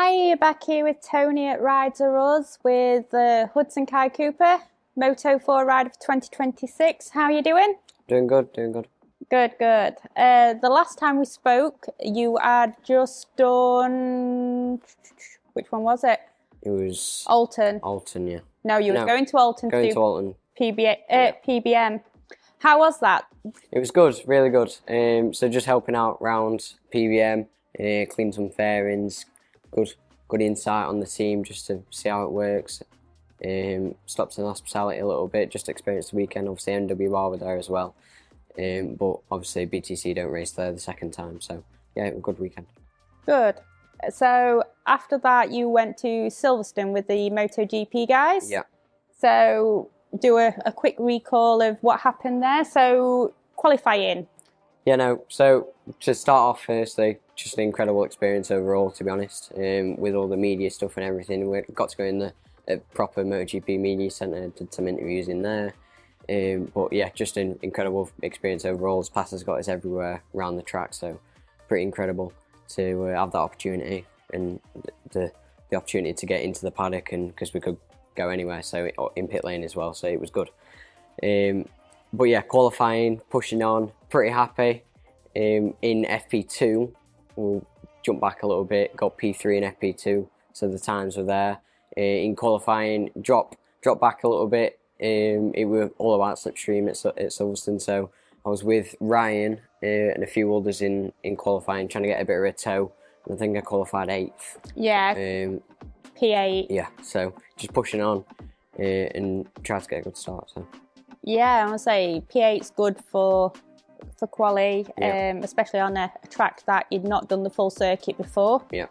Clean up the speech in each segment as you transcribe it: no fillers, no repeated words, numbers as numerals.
Hi, you're back here with Tony at Rides Are Us with Hudson Kai Cooper, Moto 4 rider for 2026. How are you doing? Doing good, doing good. Good, good. The last time we spoke, you had just done... Which one was it? It was Alton. Alton, yeah. No, you were going to Alton Going to do to Alton. PBM. How was that? It was good, really good. So just helping out round PBM, clean some fairings, good insight on the team just to see how it works. Stopped in hospitality a little bit, just experienced the weekend. Obviously NWR were there as well. But obviously BTC don't race there the second time, so yeah, it was a good weekend. Good. So after that, you went to Silverstone with the MotoGP guys. Yeah. So do a quick recall of what happened there. So qualifying. Yeah, no. So to start off, firstly, just an incredible experience overall, to be honest. With all the media stuff and everything, we got to go in the proper MotoGP media centre, did some interviews in there. But yeah, just an incredible experience overall. As passes got us everywhere around the track, so pretty incredible to have that opportunity and the opportunity to get into the paddock, and because we could go anywhere, so in pit lane as well, so it was good. But yeah, qualifying, pushing on, pretty happy. In FP2, we'll jump back a little bit, got P3 in FP2, so the times were there. In qualifying, drop back a little bit. It was all about slipstream at Silverstone, so I was with Ryan and a few others in qualifying, trying to get a bit of a tow, and I think I qualified 8th. Yeah, P8. Yeah, so just pushing on and try to get a good start. So yeah, I would say P8's good for quali, yeah. Especially on a track that you'd not done the full circuit before. Yeah.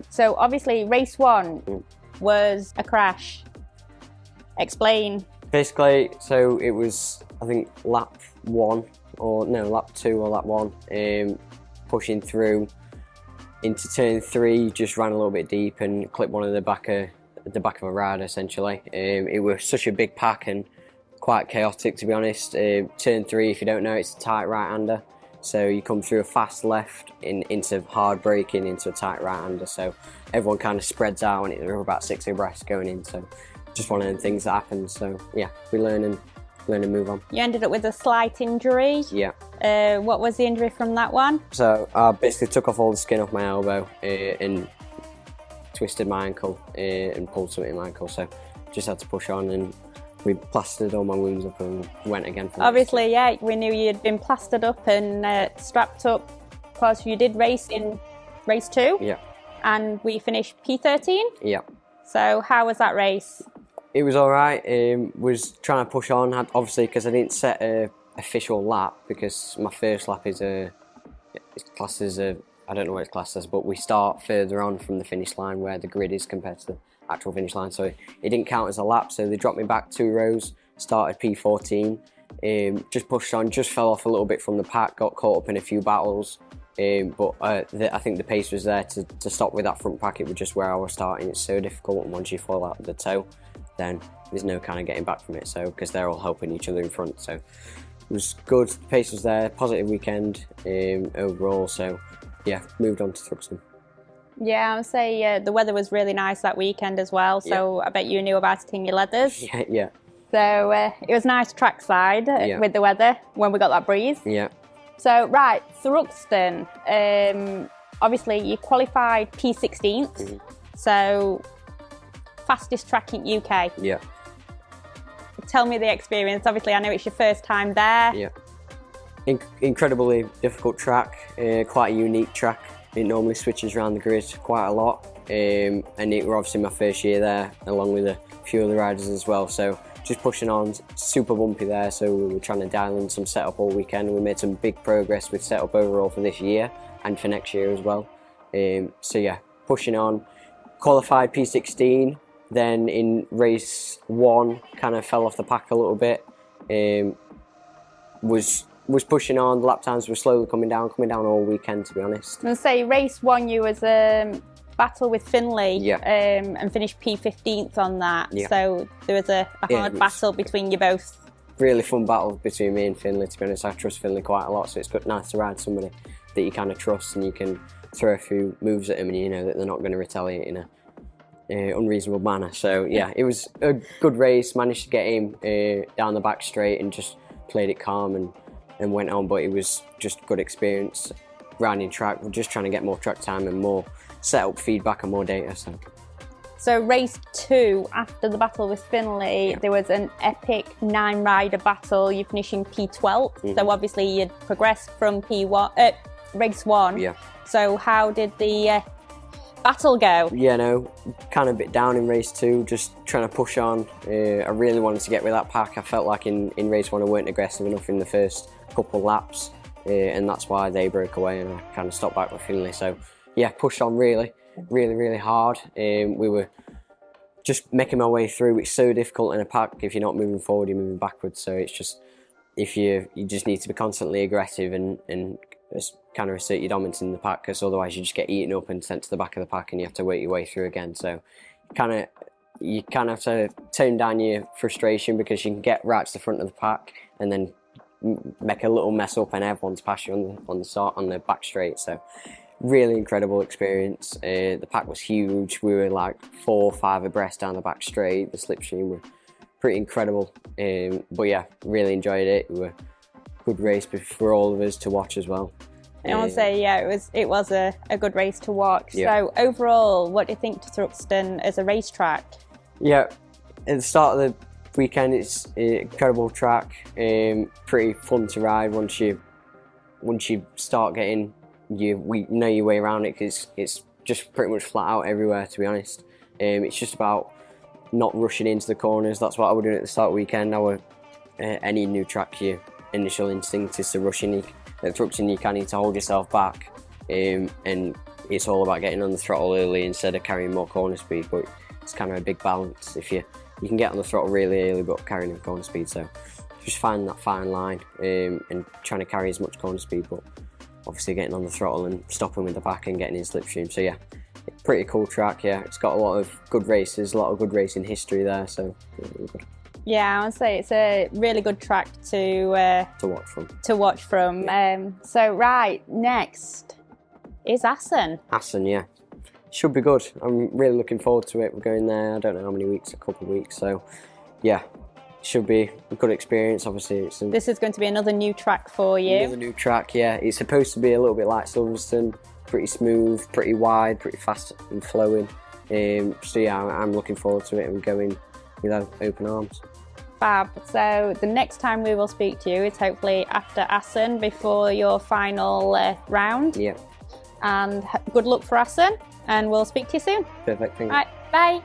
So obviously race 1 was a crash. Explain. Basically, so it was, I think, lap 2 or lap 1, pushing through into turn 3, just ran a little bit deep and clipped one of the back of a rider, essentially. It was such a big pack and quite chaotic, to be honest. Turn 3, if you don't know, it's a tight right-hander, so you come through a fast left into hard braking into a tight right-hander, so everyone kind of spreads out, and there were about 6 abreast going in, so just one of the things that happens. So yeah, we learn and move on. You ended up with a slight injury. Yeah. What was the injury from that one? So I basically took off all the skin off my elbow and twisted my ankle and pulled something in my ankle, so just had to push on, and we plastered all my wounds up and went again. Obviously, yeah, we knew you'd been plastered up and strapped up because you did race in race 2. Yeah. And we finished P13. Yeah. So how was that race? It was all right. Was trying to push on, obviously, because I didn't set a official lap, because my first lap is classed as I don't know what it's classed as, but we start further on from the finish line where the grid is compared to the actual finish line, so it didn't count as a lap, so they dropped me back 2 rows, started P14, just pushed on, just fell off a little bit from the pack, got caught up in a few battles, but I think the pace was there to stop with that front pack. It was just where I was starting. It's so difficult, and once you fall out of the toe, then there's no kind of getting back from it, so because they're all helping each other in front, so it was good. The pace was there, positive weekend overall, so yeah, moved on to Thruxton. Yeah, I would say the weather was really nice that weekend as well, so yeah. I bet you knew about it in your leathers. Yeah. So it was nice trackside with the weather when we got that breeze. Yeah. So, right, Thruxton, obviously you qualified P16th, so fastest track in UK. Yeah. Tell me the experience. Obviously, I know it's your first time there. Yeah. Incredibly difficult track, quite a unique track. It normally switches around the grid quite a lot, and it was obviously my first year there, along with a few other riders as well. So just pushing on, super bumpy there. So we were trying to dial in some setup all weekend. We made some big progress with setup overall for this year and for next year as well. So yeah, pushing on, qualified P16. Then in race 1, kind of fell off the pack a little bit. Was pushing on. The lap times were slowly coming down all weekend, to be honest. I'm going to say race 1 you was battle with Finley, and finished P15th on that. Yeah. So there was a hard battle between you both. Really fun battle between me and Finley, to be honest. I trust Finley quite a lot, so it's nice to ride somebody that you kind of trust and you can throw a few moves at them, and you know that they're not going to retaliate in a unreasonable manner. So yeah, it was a good race. Managed to get him down the back straight and just played it calm and went on. But it was just good experience rounding track. We're just trying to get more track time and more setup feedback and more data. So race 2, after the battle with Finley, there was an epic 9-rider battle. You finishing P12, so obviously you'd progressed from race 1. Yeah. So how did the battle go? Yeah, no, kind of a bit down in race 2, just trying to push on. I really wanted to get with that pack. I felt like in race 1 I weren't aggressive enough in the first couple laps, and that's why they broke away and I kind of stopped back with Finley. So yeah, pushed on really hard. We were just making my way through. It's so difficult in a pack. If you're not moving forward, you're moving backwards. So it's just, if you just need to be constantly aggressive and just kind of assert your dominance in the pack, because otherwise you just get eaten up and sent to the back of the pack and you have to work your way through again. So you kind of have to tone down your frustration, because you can get right to the front of the pack and then make a little mess up and everyone's past you on the back straight. So really incredible experience. The pack was huge. We were like 4 or 5 abreast down the back straight. The slipstream were pretty incredible. But yeah, really enjoyed it. It was a good race for all of us to watch as well. I want to say, yeah, it was a good race to watch. Yeah. So overall, what do you think to Thruxton as a racetrack? Yeah, at the start of the weekend, it's an incredible track. Pretty fun to ride once you start getting you know your way around it, because it's just pretty much flat out everywhere, to be honest. It's just about not rushing into the corners. That's what I was doing at the start of the weekend. Any new track, your initial instinct is to rush in. At Thruxton, you kind of need to hold yourself back, and it's all about getting on the throttle early instead of carrying more corner speed. But it's kind of a big balance. If you can get on the throttle really early but carrying the corner speed, so just finding that fine line and trying to carry as much corner speed, but obviously getting on the throttle and stopping with the back and getting in slipstream. So yeah, pretty cool track. Yeah, it's got a lot of good races, a lot of good racing history there. So really good. Yeah, I would say it's a really good track to watch from. Yeah. So right, next is Hudson. Hudson, yeah, should be good. I'm really looking forward to it. We're going there, I don't know how many weeks, a couple of weeks. So yeah, should be a good experience. Obviously, this is going to be another new track for you. Another new track, yeah. It's supposed to be a little bit like Silverstone, pretty smooth, pretty wide, pretty fast and flowing. So yeah, I'm looking forward to it and going with open arms. Fab. So the next time we will speak to you is hopefully after Hudson, before your final round. Yeah. And good luck for Hudson, and we'll speak to you soon. Perfect. Thank you. Right, bye.